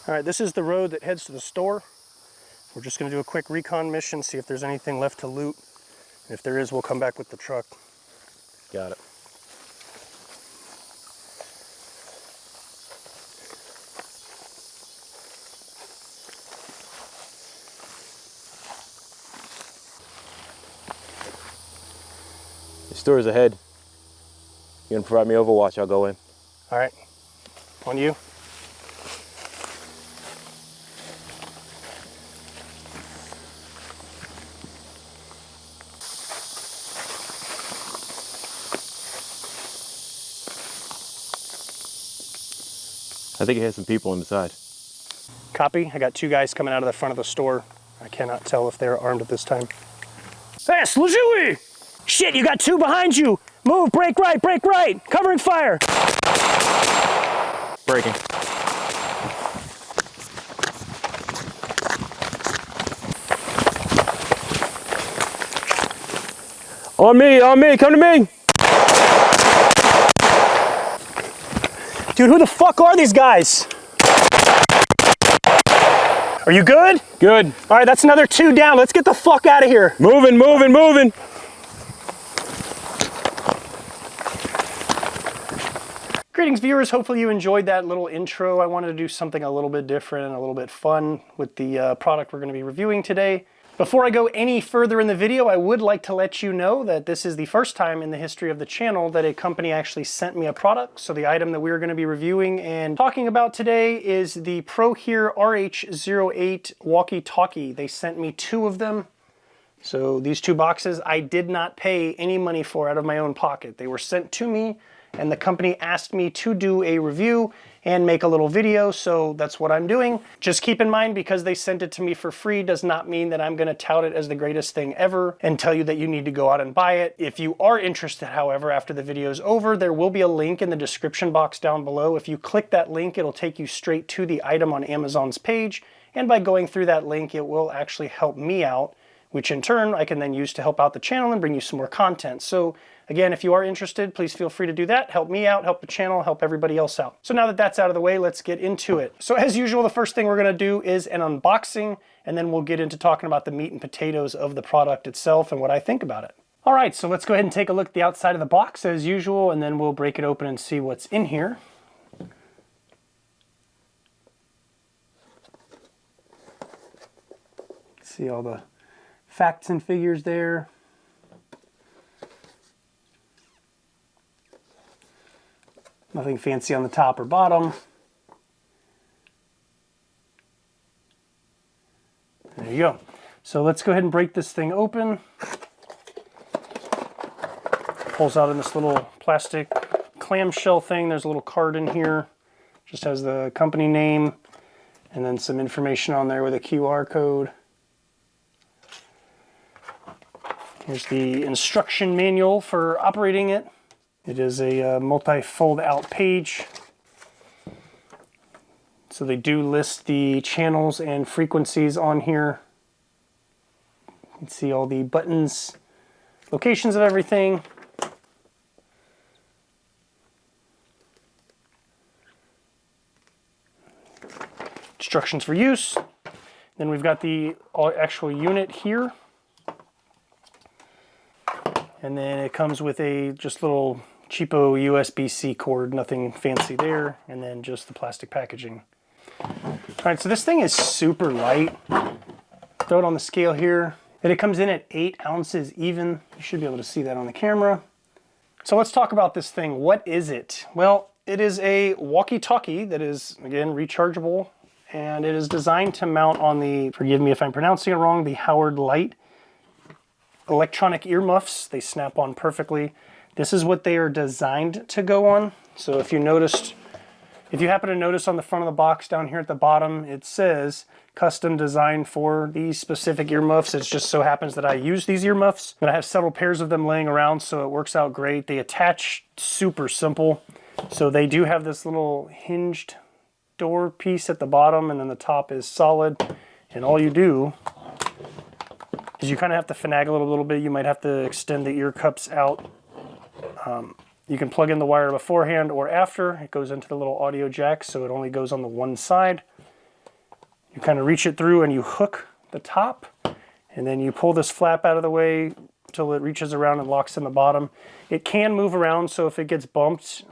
All right, this is the road that heads to the store. We're just gonna do a quick recon mission, see if there's anything left to loot. And if there is, we'll come back with the truck. Got it. The store's ahead. You gonna provide me overwatch? I'll go in. All right, on you. I think it has some people inside. Copy. I got 2 guys coming out of the front of the store. I cannot tell if they're armed at this time. Hey, Slajui! Shit, you got 2 behind you! Move, break right, covering fire! Breaking. On me, come to me! Dude, who the fuck are these guys? Are you good? Good. All right, that's another 2 down. Let's get the fuck out of here. Moving. Greetings, viewers. Hopefully you enjoyed that little intro. I wanted to do something a little bit different and a little bit fun with the product we're going to be reviewing today. Before I go any further in the video, I would like to let you know that this is the first time in the history of the channel that a company actually sent me a product. So the item that we're going to be reviewing and talking about today is the PROHEAR RH08 Walkie Talkie. They sent me 2 of them. So these 2 boxes I did not pay any money for out of my own pocket. They were sent to me and the company asked me to do a review and make a little video, so that's what I'm doing. Just keep in mind, because they sent it to me for free does not mean that I'm gonna tout it as the greatest thing ever and tell you that you need to go out and buy it. If you are interested, however, after the video is over, there will be a link in the description box down below. If you click that link, it'll take you straight to the item on Amazon's page, and by going through that link, it will actually help me out, which in turn I can then use to help out the channel and bring you some more content. So again, if you are interested, please feel free to do that. Help me out, help the channel, help everybody else out. So now that that's out of the way, let's get into it. So as usual, the first thing we're gonna do is an unboxing, and then we'll get into talking about the meat and potatoes of the product itself and what I think about it. All right, so let's go ahead and take a look at the outside of the box as usual, and then we'll break it open and see what's in here. See all the facts and figures there. Nothing fancy on the top or bottom. There you go. So let's go ahead and break this thing open. Pulls out in this little plastic clamshell thing. There's a little card in here. Just has the company name and then some information on there with a QR code. Here's the instruction manual for operating it. It is a multi-fold out page. So they do list the channels and frequencies on here. You can see all the buttons, locations of everything. Instructions for use. Then we've got the actual unit here. And then it comes with a just little cheapo USB-C cord, nothing fancy there, and then just the plastic packaging. All right, so this thing is super light. Throw it on the scale here, and it comes in at 8 ounces even. You should be able to see that on the camera. So let's talk about this thing. What is it? Well, it is a walkie-talkie that is, again, rechargeable, and it is designed to mount on the, forgive me if I'm pronouncing it wrong, the Howard Leight electronic earmuffs. They snap on perfectly. This is what they are designed to go on. So if you happen to notice on the front of the box down here at the bottom, it says custom designed for these specific earmuffs. It just so happens that I use these earmuffs, and I have several pairs of them laying around, so it works out great. They attach super simple. So they do have this little hinged door piece at the bottom, and then the top is solid. And all you do is you kind of have to finagle it a little bit. You might have to extend the ear cups out. You can plug in the wire beforehand or after. It goes into the little audio jack, so it only goes on the one side. You kind of reach it through and you hook the top, and then you pull this flap out of the way until it reaches around and locks in the bottom. It can move around, so if it gets bumped,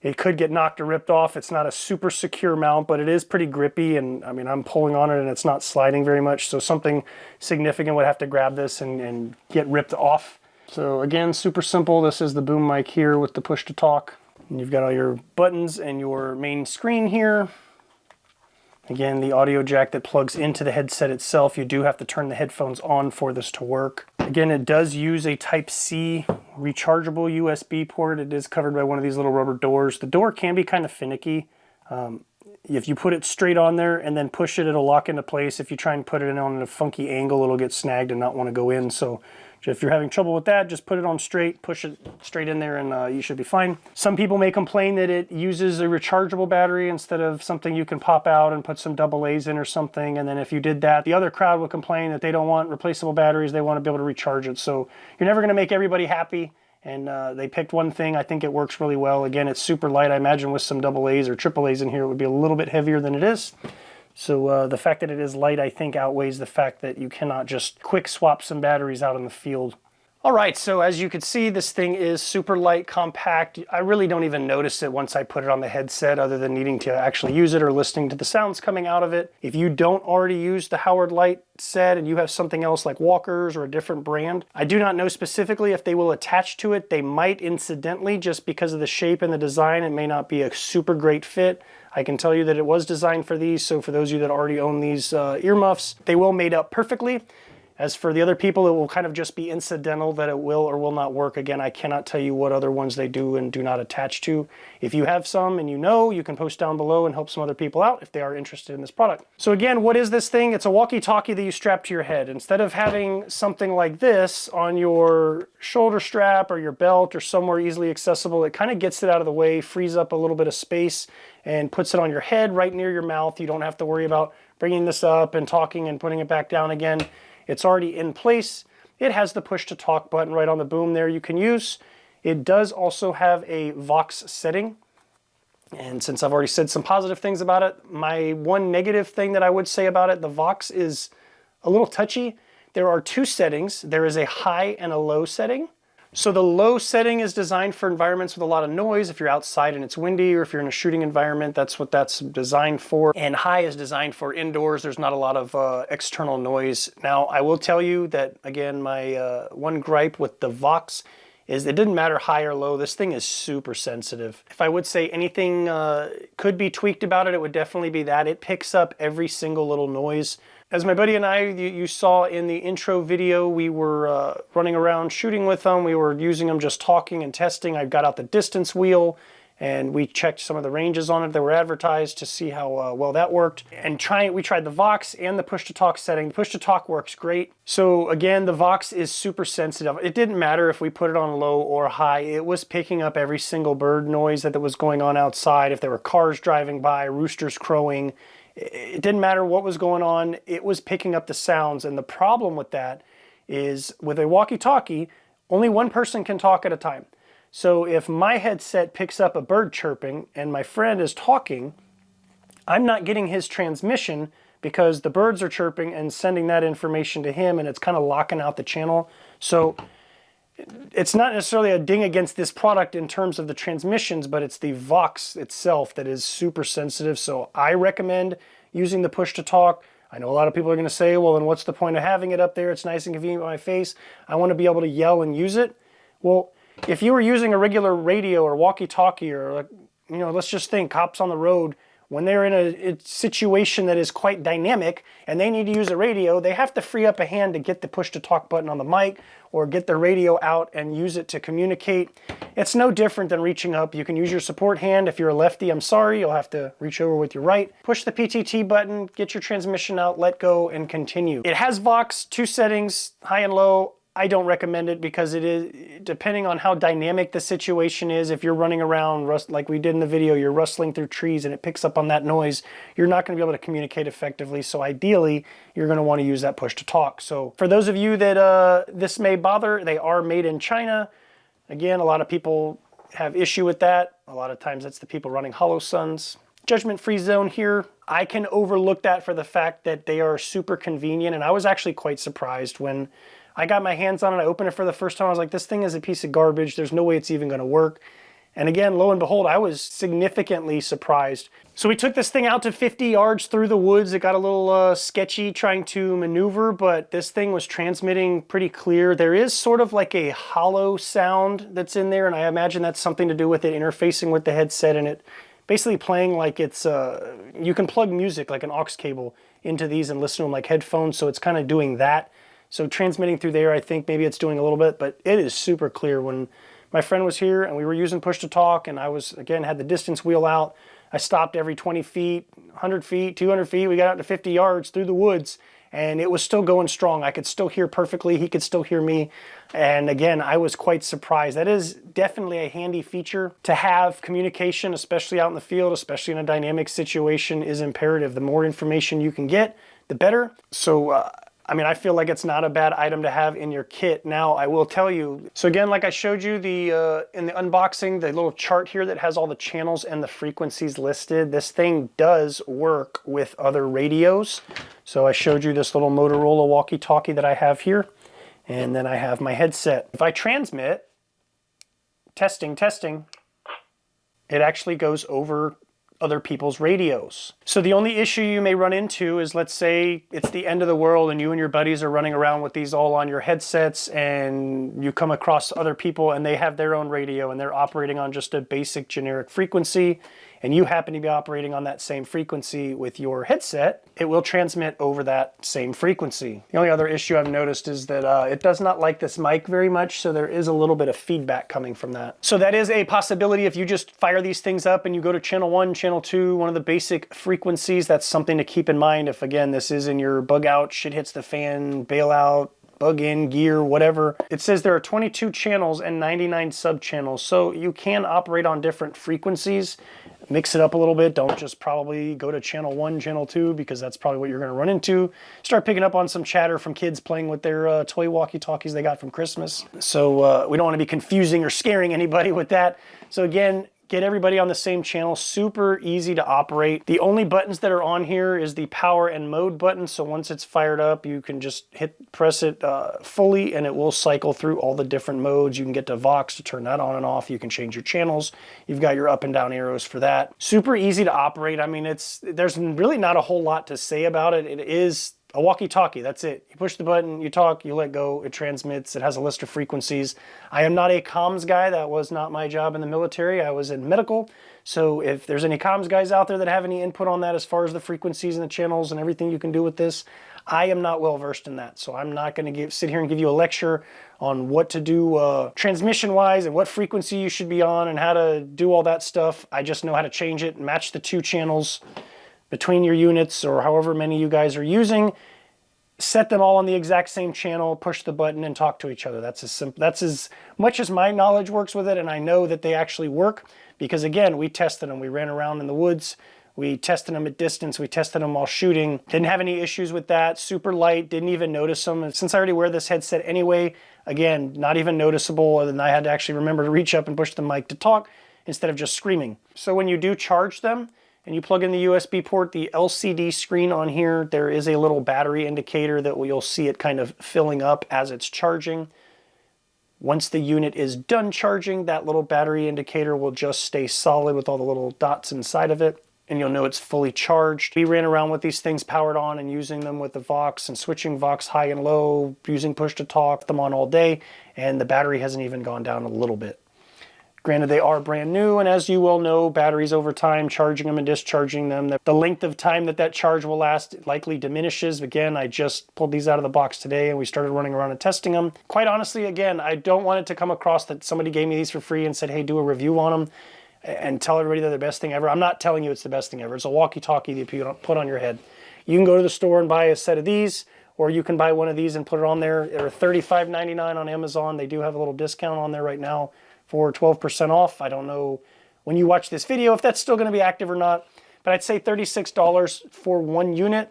it could get knocked or ripped off. It's not a super secure mount, but it is pretty grippy, and I mean, I'm pulling on it and it's not sliding very much, so something significant would have to grab this and get ripped off. So again, super simple. This is the boom mic here with the push to talk. And you've got all your buttons and your main screen here. Again, the audio jack that plugs into the headset itself. You do have to turn the headphones on for this to work. Again, it does use a Type-C rechargeable USB port. It is covered by one of these little rubber doors. The door can be kind of finicky. If you put it straight on there and then push it, it'll lock into place. If you try and put it in on a funky angle, it'll get snagged and not want to go in. So if you're having trouble with that, just put it on straight, push it straight in there, and you should be fine. Some people may complain that it uses a rechargeable battery instead of something you can pop out and put some AA's in or something. And then if you did that, the other crowd would complain that they don't want replaceable batteries. They want to be able to recharge it. So you're never going to make everybody happy. And they picked one thing. I think it works really well. Again, it's super light. I imagine with some AA's or AAA's in here, it would be a little bit heavier than it is. So the fact that it is light, I think, outweighs the fact that you cannot just quick swap some batteries out in the field. All right, so as you can see, this thing is super light, compact. I really don't even notice it once I put it on the headset, other than needing to actually use it or listening to the sounds coming out of it. If you don't already use the Howard Leight set and you have something else like Walkers or a different brand, I do not know specifically if they will attach to it. They might incidentally, just because of the shape and the design. It may not be a super great fit. I can tell you that it was designed for these, so for those of you that already own these earmuffs, they will mate up perfectly. As for the other people, it will kind of just be incidental that it will or will not work. Again, I cannot tell you what other ones they do and do not attach to. If you have some and you know, you can post down below and help some other people out if they are interested in this product. So again, what is this thing? It's a walkie-talkie that you strap to your head. Instead of having something like this on your shoulder strap or your belt or somewhere easily accessible, it kind of gets it out of the way, frees up a little bit of space, and puts it on your head right near your mouth. You don't have to worry about bringing this up and talking and putting it back down again. It's already in place. It has the push to talk button right on the boom there you can use. It does also have a Vox setting. And since I've already said some positive things about it, my one negative thing that I would say about it, the Vox is a little touchy. There are two settings. There is a high and a low setting. So the low setting is designed for environments with a lot of noise. If you're outside and it's windy, or if you're in a shooting environment, that's what that's designed for. And high is designed for indoors. There's not a lot of external noise. Now, I will tell you that, again, my one gripe with the Vox is it didn't matter high or low. This thing is super sensitive. If I would say anything could be tweaked about it, it would definitely be that. It picks up every single little noise. As my buddy and I, you saw in the intro video, we were running around shooting with them. We were using them just talking and testing. I got out the distance wheel and we checked some of the ranges on it that were advertised to see how well that worked. And we tried the Vox and the push-to-talk setting. The push-to-talk works great. So again, the Vox is super sensitive. It didn't matter if we put it on low or high. It was picking up every single bird noise that was going on outside. If there were cars driving by, roosters crowing, it didn't matter what was going on, it was picking up the sounds. And the problem with that is with a walkie-talkie, only one person can talk at a time. So if my headset picks up a bird chirping and my friend is talking, I'm not getting his transmission because the birds are chirping and sending that information to him, and it's kind of locking out the channel. So it's not necessarily a ding against this product in terms of the transmissions, but it's the Vox itself that is super sensitive. So I recommend using the push to talk. I know a lot of people are going to say, well, then what's the point of having it up there? It's nice and convenient on my face. I want to be able to yell and use it. Well, if you were using a regular radio or walkie-talkie, or, let's just think cops on the road, when they're in a situation that is quite dynamic and they need to use a radio, they have to free up a hand to get the push-to-talk button on the mic or get the radio out and use it to communicate. It's no different than reaching up. You can use your support hand. If you're a lefty, I'm sorry, you'll have to reach over with your right. Push the PTT button, get your transmission out, let go, and continue. It has Vox, two settings, high and low. I don't recommend it because it is, depending on how dynamic the situation is, if you're running around like we did in the video, you're rustling through trees and it picks up on that noise, you're not going to be able to communicate effectively. So ideally, you're going to want to use that push to talk. So for those of you that this may bother, they are made in China. Again, a lot of people have issue with that. A lot of times it's the people running Hollow Suns. judgment-free zone here. I can overlook that for the fact that they are super convenient, and I was actually quite surprised when I got my hands on it. I opened it for the first time. I was like, this thing is a piece of garbage. There's no way it's even going to work. And again, lo and behold, I was significantly surprised. So we took this thing out to 50 yards through the woods. It got a little sketchy trying to maneuver, but this thing was transmitting pretty clear. There is sort of like a hollow sound that's in there, and I imagine that's something to do with it interfacing with the headset and it basically playing like it's, you can plug music like an aux cable into these and listen to them like headphones, so it's kind of doing that. So transmitting through there, I think maybe it's doing a little bit, but it is super clear. When my friend was here and we were using push to talk and I was, again, had the distance wheel out, I stopped every 20 feet, 100 feet, 200 feet, we got out to 50 yards through the woods, and it was still going strong. I could still hear perfectly, he could still hear me. And again, I was quite surprised. That is definitely a handy feature to have. Communication, especially out in the field, especially in a dynamic situation, is imperative. The more information you can get, the better. So, I mean, I feel like it's not a bad item to have in your kit. Now, I will tell you, so again, like I showed you in the unboxing, the little chart here that has all the channels and the frequencies listed, this thing does work with other radios. So I showed you this little Motorola walkie-talkie that I have here, and then I have my headset. If I transmit, testing, it actually goes over other people's radios. So the only issue you may run into is, let's say it's the end of the world and you and your buddies are running around with these all on your headsets, and you come across other people and they have their own radio and they're operating on just a basic generic frequency, and you happen to be operating on that same frequency with your headset, it will transmit over that same frequency. The only other issue I've noticed is that it does not like this mic very much, so there is a little bit of feedback coming from that. So that is a possibility if you just fire these things up and you go to channel 1, channel 2, one of the basic frequencies. That's something to keep in mind if, again, this is in your bug out, shit hits the fan, bailout, bug in, gear, whatever. It says there are 22 channels and 99 sub-channels, so you can operate on different frequencies. Mix it up a little bit. Don't just probably go to channel 1, channel 2, because that's probably what you're going to run into. Start picking up on some chatter from kids playing with their toy walkie-talkies they got from Christmas. So we don't want to be confusing or scaring anybody with that. So again, get everybody on the same channel. Super easy to operate. The only buttons that are on here is the power and mode button. So once it's fired up, you can just press it fully and it will cycle through all the different modes. You can get to Vox to turn that on and off. You can change your channels. You've got your up and down arrows for that. Super easy to operate. I mean, there's really not a whole lot to say about it. It is a walkie-talkie, that's it. You push the button, you talk, you let go, it transmits, it has a list of frequencies. I am not a comms guy. That was not my job in the military. I was in medical. So if there's any comms guys out there that have any input on that as far as the frequencies and the channels and everything you can do with this, I am not well versed in that. So I'm not going to sit here and give you a lecture on what to do transmission-wise and what frequency you should be on and how to do all that stuff. I just know how to change it, match the 2 channels between your units or however many you guys are using, set them all on the exact same channel, push the button and talk to each other. That's as much as my knowledge works with it, and I know that they actually work because, again, we tested them. We ran around in the woods, we tested them at distance, we tested them while shooting. Didn't have any issues with that. Super light, didn't even notice them. And since I already wear this headset anyway, again, not even noticeable, other than I had to actually remember to reach up and push the mic to talk instead of just screaming. So when you do charge them, and you plug in the USB port, the LCD screen on here, there is a little battery indicator that you'll see it kind of filling up as it's charging. Once the unit is done charging, that little battery indicator will just stay solid with all the little dots inside of it, and you'll know it's fully charged. We ran around with these things powered on and using them with the Vox and switching Vox high and low, using push to talk, them on all day, and the battery hasn't even gone down a little bit. Granted, they are brand new, and as you well know, batteries over time, charging them and discharging them, the length of time that charge will last likely diminishes. Again, I just pulled these out of the box today, and we started running around and testing them. Quite honestly, again, I don't want it to come across that somebody gave me these for free and said, hey, do a review on them and tell everybody they're the best thing ever. I'm not telling you it's the best thing ever. It's a walkie-talkie that you put on your head. You can go to the store and buy a set of these, or you can buy one of these and put it on there. They're $35.99 on Amazon. They do have a little discount on there right now for 12% off. I don't know when you watch this video if that's still going to be active or not, but I'd say $36 for one unit.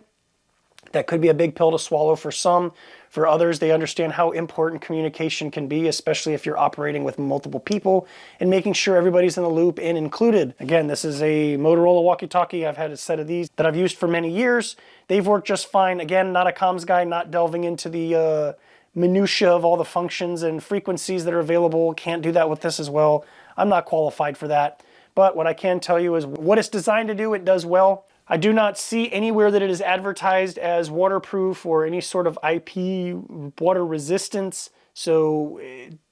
That could be a big pill to swallow for some. For others, they understand how important communication can be, especially if you're operating with multiple people and making sure everybody's in the loop and included. Again, this is a Motorola walkie-talkie. I've had a set of these that I've used for many years. They've worked just fine. Again, not a comms guy, not delving into the minutia of all the functions and frequencies that are available. Can't do that with this as well. I'm not qualified for that. But what I can tell you is what it's designed to do, it does well. I do not see anywhere that it is advertised as waterproof or any sort of IP water resistance. So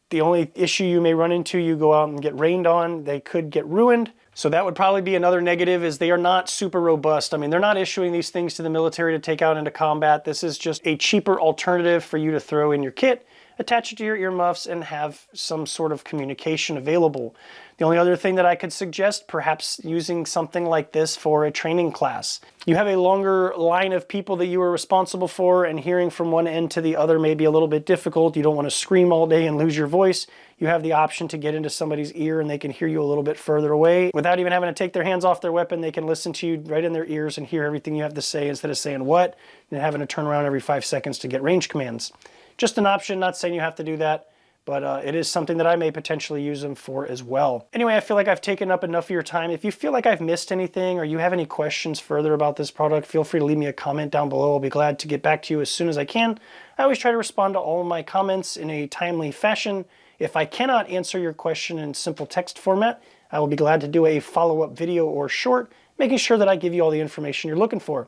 the only issue you may run into, you go out and get rained on, they could get ruined. So that would probably be another negative, is they are not super robust. I mean, they're not issuing these things to the military to take out into combat. This is just a cheaper alternative for you to throw in your kit, attach it to your earmuffs, and have some sort of communication available. The only other thing that I could suggest, perhaps using something like this for a training class. You have a longer line of people that you are responsible for, and hearing from one end to the other may be a little bit difficult. You don't want to scream all day and lose your voice. You have the option to get into somebody's ear and they can hear you a little bit further away. Without even having to take their hands off their weapon, they can listen to you right in their ears and hear everything you have to say instead of saying what, and having to turn around every 5 seconds to get range commands. Just an option, not saying you have to do that, but it is something that I may potentially use them for as well. Anyway, I feel like I've taken up enough of your time. If you feel like I've missed anything or you have any questions further about this product, feel free to leave me a comment down below. I'll be glad to get back to you as soon as I can. I always try to respond to all of my comments in a timely fashion. If I cannot answer your question in simple text format, I will be glad to do a follow-up video or short, making sure that I give you all the information you're looking for.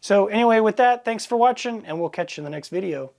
So anyway, with that, thanks for watching, and we'll catch you in the next video.